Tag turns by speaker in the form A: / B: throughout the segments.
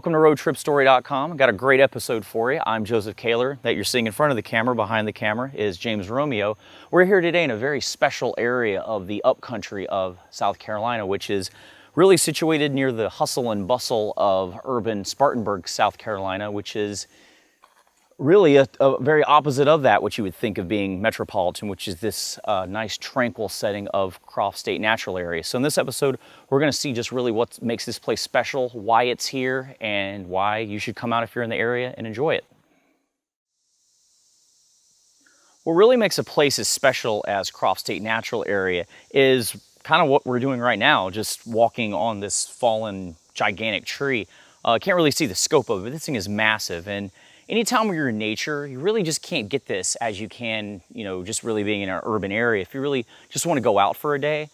A: Welcome to RoadTripStory.com. Got a great episode for you. I'm Joseph Kaler. That you're seeing in front of the camera, behind the camera is James Romeo. We're here today in a very special area of the upcountry of South Carolina, which is really situated near the hustle and bustle of urban Spartanburg, South Carolina, which is really a very opposite of that, which you would think of being metropolitan, which is this nice tranquil setting of Croft State Natural Area. So in this episode, we're going to see just really what makes this place special, why it's here, and why you should come out if you're in the area and enjoy it. What really makes a place as special as Croft State Natural Area is kind of what we're doing right now, just walking on this fallen gigantic tree. Can't really see the scope of it, but this thing is massive. And anytime where you're in nature, you really just can't get this as you can, just really being in an urban area. If you really just want to go out for a day.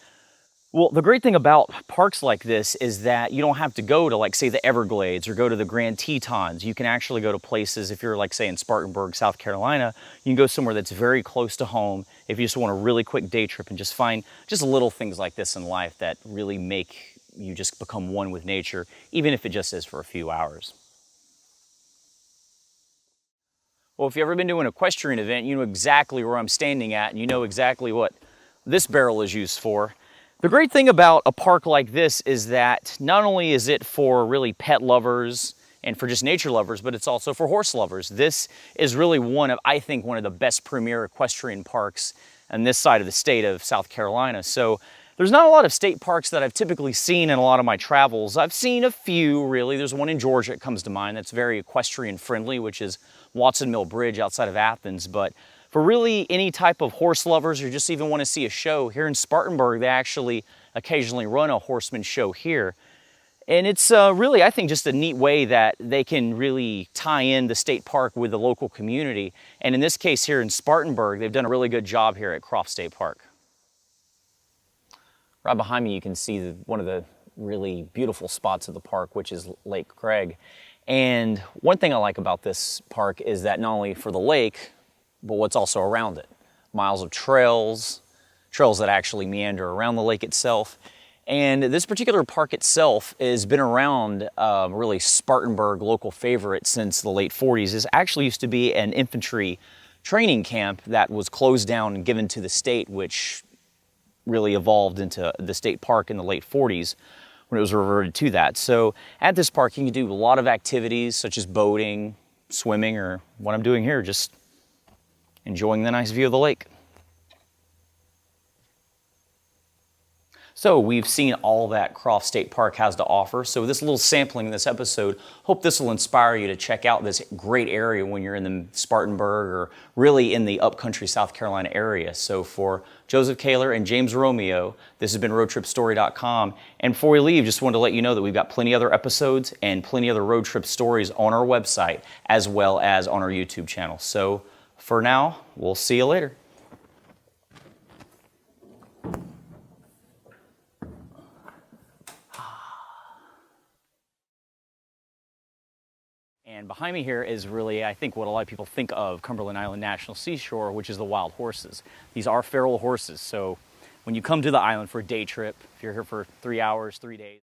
A: Well, the great thing about parks like this is that you don't have to go to, like, say, the Everglades or go to the Grand Tetons. You can actually go to places, if you're, like, say, in Spartanburg, South Carolina, you can go somewhere that's very close to home if you just want a really quick day trip and just find just little things like this in life that really make you just become one with nature, even if it just is for a few hours. Well, if you've ever been to an equestrian event, you know exactly where I'm standing at, and you know exactly what this barrel is used for. The great thing about a park like this is that not only is it for really pet lovers and for just nature lovers, but it's also for horse lovers. This is really I think, one of the best premier equestrian parks on this side of the state of South Carolina. So there's not a lot of state parks that I've typically seen in a lot of my travels. I've seen a few, really. There's one in Georgia that comes to mind that's very equestrian friendly, which is Watson Mill Bridge outside of Athens. But for really any type of horse lovers or just even want to see a show, here in Spartanburg, they actually occasionally run a horseman show here. And it's really, I think, just a neat way that they can really tie in the state park with the local community. And in this case here in Spartanburg, they've done a really good job here at Croft State Park. Right behind me, you can see one of the really beautiful spots of the park, which is Lake Craig. And one thing I like about this park is that not only for the lake, but what's also around it. Miles of trails that actually meander around the lake itself. And this particular park itself has been around, really Spartanburg local favorite since the late 40s. This actually used to be an infantry training camp that was closed down and given to the state, which really evolved into the state park in the late 40s when it was reverted to that. So at this park, you can do a lot of activities such as boating, swimming, or what I'm doing here, just enjoying the nice view of the lake. So we've seen all that Croft State Park has to offer. So this little sampling in this episode, hope this will inspire you to check out this great area when you're in the Spartanburg or really in the upcountry South Carolina area. So for Joseph Kaler and James Romeo, this has been RoadTripStory.com. And before we leave, just wanted to let you know that we've got plenty other episodes and plenty other road trip stories on our website as well as on our YouTube channel. So for now, we'll see you later. And behind me here is really, I think, what a lot of people think of Cumberland Island National Seashore, which is the wild horses. These are feral horses, so when you come to the island for a day trip, if you're here for 3 hours, 3 days,